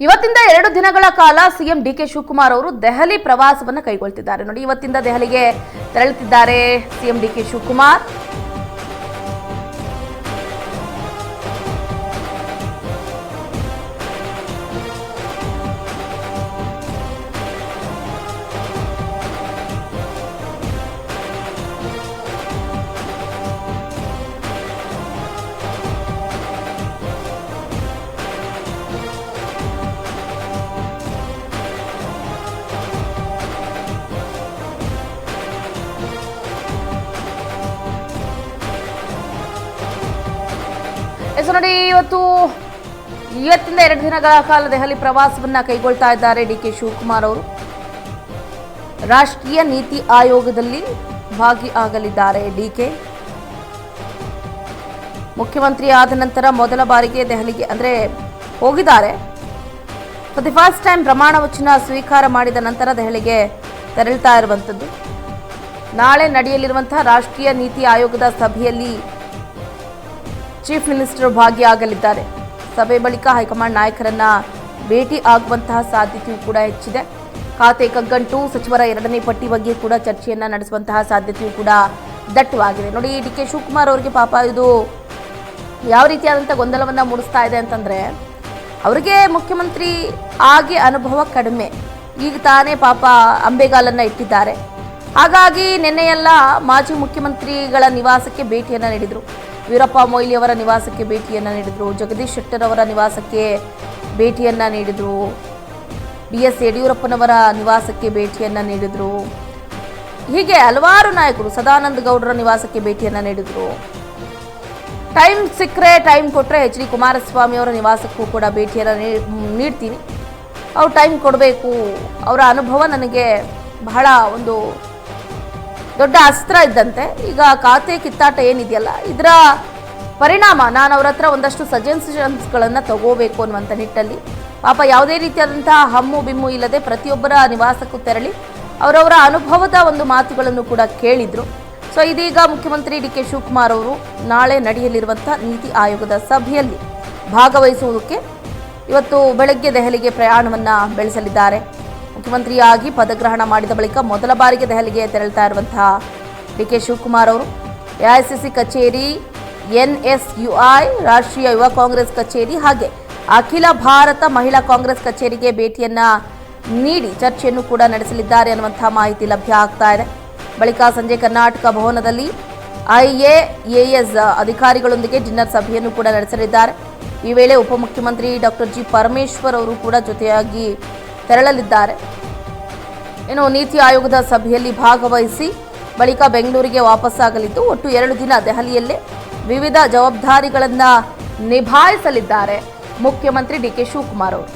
ಇವತ್ತಿಂದ 2 ದಿನಗಳ ಕಾಲ ಸಿಎಂ ಡಿಕೆ ಶಿವಕುಮಾರ್ ಅವರು ದೆಹಲಿ ಪ್ರವಾಸವನ್ನು ಕೈಗೊಳ್ತಿದ್ದಾರೆ. ನೋಡಿ, ಇವತ್ತಿಂದ ದೆಹಲಿಗೆ ತೆರಳುತ್ತಿದ್ದಾರೆ ಸಿಎಂ ಡಿಕೆ ಶಿವಕುಮಾರ್. ನೋಡಿ, ಇವತ್ತಿಂದ 2 ದಿನಗಳ ಕಾಲ ದೆಹಲಿ ಪ್ರವಾಸವನ್ನ ಕೈಗೊಳ್ತಾ ಇದ್ದಾರೆ ಡಿಕೆ ಶಿವಕುಮಾರ್ ಅವರು. ರಾಷ್ಟ್ರೀಯ ನೀತಿ ಆಯೋಗದಲ್ಲಿ ಭಾಗಿಯಾಗಲಿದ್ದಾರೆ ಡಿಕೆ. ಮುಖ್ಯಮಂತ್ರಿ ಆದ ನಂತರ ಮೊದಲ ಬಾರಿಗೆ ದೆಹಲಿಗೆ ಹೋಗಿದ್ದಾರೆ. ಫಾರ್ ದಿ ಫಸ್ಟ್ ಟೈಮ್ ಪ್ರಮಾಣ ವಚನ ಸ್ವೀಕಾರ ಮಾಡಿದ ನಂತರ ದೆಹಲಿಗೆ ತೆರಳುತ್ತಾ ಇರುವಂತದ್ದು. ನಾಳೆ ನಡೆಯಲಿರುವಂತಹ ರಾಷ್ಟ್ರೀಯ ನೀತಿ ಆಯೋಗದ ಸಭೆಯಲ್ಲಿ ಚೀಫ್ ಮಿನಿಸ್ಟರ್ ಭಾಗಿಯಾಗಲಿದ್ದಾರೆ. ಸಭೆ ಬಳಿಕ ಹೈಕಮಾಂಡ್ ನಾಯಕರನ್ನ ಭೇಟಿ ಆಗುವಂತಹ ಸಾಧ್ಯತೆಯೂ ಕೂಡ ಹೆಚ್ಚಿದೆ. ಖಾತೆ ಕಗ್ಗಂಟು, ಸಚಿವರ 2ನೇ ಪಟ್ಟಿ ಬಗ್ಗೆ ಕೂಡ ಚರ್ಚೆಯನ್ನ ನಡೆಸುವಂತಹ ಸಾಧ್ಯತೆಯೂ ಕೂಡ ದಟ್ಟವಾಗಿದೆ. ನೋಡಿ, ಡಿಕೆ ಶಿವಕುಮಾರ್ ಅವರಿಗೆ ಪಾಪ ಇದು ಯಾವ ರೀತಿಯಾದಂಥ ಗೊಂದಲವನ್ನ ಮೂಡಿಸ್ತಾ ಇದೆ ಅಂತಂದ್ರೆ, ಅವರಿಗೆ ಮುಖ್ಯಮಂತ್ರಿ ಆಗಿ ಅನುಭವ ಕಡಿಮೆ. ಈಗ ತಾನೇ ಪಾಪ ಅಂಬೆಗಾಲನ್ನ ಇಟ್ಟಿದ್ದಾರೆ. ಹಾಗಾಗಿ ನಿನ್ನೆಯೆಲ್ಲ ಮಾಜಿ ಮುಖ್ಯಮಂತ್ರಿಗಳ ನಿವಾಸಕ್ಕೆ ಭೇಟಿಯನ್ನ ನೀಡಿದ್ರು. ವೀರಪ್ಪ ಮೊಯ್ಲಿ ಅವರ ನಿವಾಸಕ್ಕೆ ಭೇಟಿಯನ್ನು ನೀಡಿದರು. ಜಗದೀಶ್ ಶೆಟ್ಟರ್ ಅವರ ನಿವಾಸಕ್ಕೆ ಭೇಟಿಯನ್ನು ನೀಡಿದರು. BS ಯಡಿಯೂರಪ್ಪನವರ ನಿವಾಸಕ್ಕೆ ಭೇಟಿಯನ್ನು ನೀಡಿದರು. ಹೀಗೆ ಹಲವಾರು ನಾಯಕರು, ಸದಾನಂದ ಗೌಡರ ನಿವಾಸಕ್ಕೆ ಭೇಟಿಯನ್ನು ನೀಡಿದರು. ಟೈಮ್ ಸಿಕ್ಕರೆ, ಟೈಮ್ ಕೊಟ್ಟರೆ HD ಕುಮಾರಸ್ವಾಮಿ ಅವರ ನಿವಾಸಕ್ಕೂ ಕೂಡ ಭೇಟಿಯನ್ನು ನೀಡ್ತೀನಿ. ಅವ್ರು ಟೈಮ್ ಕೊಡಬೇಕು. ಅವರ ಅನುಭವ ನನಗೆ ಬಹಳ ಒಂದು ದೊಡ್ಡ ಅಸ್ತ್ರ ಇದ್ದಂತೆ. ಈಗ ಖಾತೆ ಕಿತ್ತಾಟ ಏನಿದೆಯಲ್ಲ, ಇದರ ಪರಿಣಾಮ ನಾನು ಅವರ ಹತ್ರ ಒಂದಷ್ಟು ಸಜೆಷನ್ಸ್ಗಳನ್ನು ತಗೋಬೇಕು ಅನ್ನುವಂಥ ನಿಟ್ಟಲ್ಲಿ ಪಾಪ ಯಾವುದೇ ರೀತಿಯಾದಂತಹ ಹಮ್ಮು ಬಿಮ್ಮು ಇಲ್ಲದೆ ಪ್ರತಿಯೊಬ್ಬರ ನಿವಾಸಕ್ಕೂ ತೆರಳಿ ಅವರವರ ಅನುಭವದ ಒಂದು ಮಾತುಗಳನ್ನು ಕೂಡ ಕೇಳಿದ್ರು. ಸೊ ಇದೀಗ ಮುಖ್ಯಮಂತ್ರಿ ಡಿಕೆ ಶಿವಕುಮಾರ್ ಅವರು ನಾಳೆ ನಡೆಯಲಿರುವಂಥ ನೀತಿ ಆಯೋಗದ ಸಭೆಯಲ್ಲಿ ಭಾಗವಹಿಸುವುದಕ್ಕೆ ಇವತ್ತು ಬೆಳಗ್ಗೆ ದೆಹಲಿಗೆ ಪ್ರಯಾಣವನ್ನು ಬೆಳೆಸಲಿದ್ದಾರೆ. ಮುಖ್ಯಮಂತ್ರಿಯಾಗಿ ಪದಗ್ರಹಣ ಮಾಡಿದ ಬಳಿಕ ಮೊದಲ ಬಾರಿಗೆ ದೆಹಲಿಗೆ ತೆರಳುತ್ತಾ ಇರುವಂತಹ ಡಿಕೆ ಶಿವಕುಮಾರ್ ಅವರು AICC ಕಚೇರಿ, NSUI ರಾಷ್ಟ್ರೀಯ ಯುವ ಕಾಂಗ್ರೆಸ್ ಕಚೇರಿ ಹಾಗೆ ಅಖಿಲ ಭಾರತ ಮಹಿಳಾ ಕಾಂಗ್ರೆಸ್ ಕಚೇರಿಗೆ ಭೇಟಿಯನ್ನ ನೀಡಿ ಚರ್ಚೆಯನ್ನು ಕೂಡ ನಡೆಸಲಿದ್ದಾರೆ ಅನ್ನುವಂತಹ ಮಾಹಿತಿ ಲಭ್ಯ ಆಗ್ತಾ ಇದೆ. ಬಳಿಕ ಸಂಜೆ ಕರ್ನಾಟಕ ಭವನದಲ್ಲಿ IAAS ಅಧಿಕಾರಿಗಳೊಂದಿಗೆ ಡಿನ್ನರ್ ಸಭೆಯನ್ನು ಕೂಡ ನಡೆಸಲಿದ್ದಾರೆ. ಈ ವೇಳೆ ಉಪಮುಖ್ಯಮಂತ್ರಿ ಡಾಕ್ಟರ್ G ಪರಮೇಶ್ವರ್ ಅವರು ಕೂಡ ಜೊತೆಯಾಗಿ ತೆರಳಲಿದ್ದಾರೆ. ಇನ್ನು ನೀತಿ ಆಯೋಗದ ಸಭೆಯಲ್ಲಿ ಭಾಗವಹಿಸಿ ಬಳಿಕ ಬೆಂಗಳೂರಿಗೆ ವಾಪಸ್ಸಾಗಲಿದ್ದು ಒಟ್ಟು 2 ದಿನ ದೆಹಲಿಯಲ್ಲೇ ವಿವಿಧ ಜವಾಬ್ದಾರಿಗಳನ್ನು ನಿಭಾಯಿಸಲಿದ್ದಾರೆ ಮುಖ್ಯಮಂತ್ರಿ ಡಿಕೆ ಶಿವಕುಮಾರ್ ಅವರು.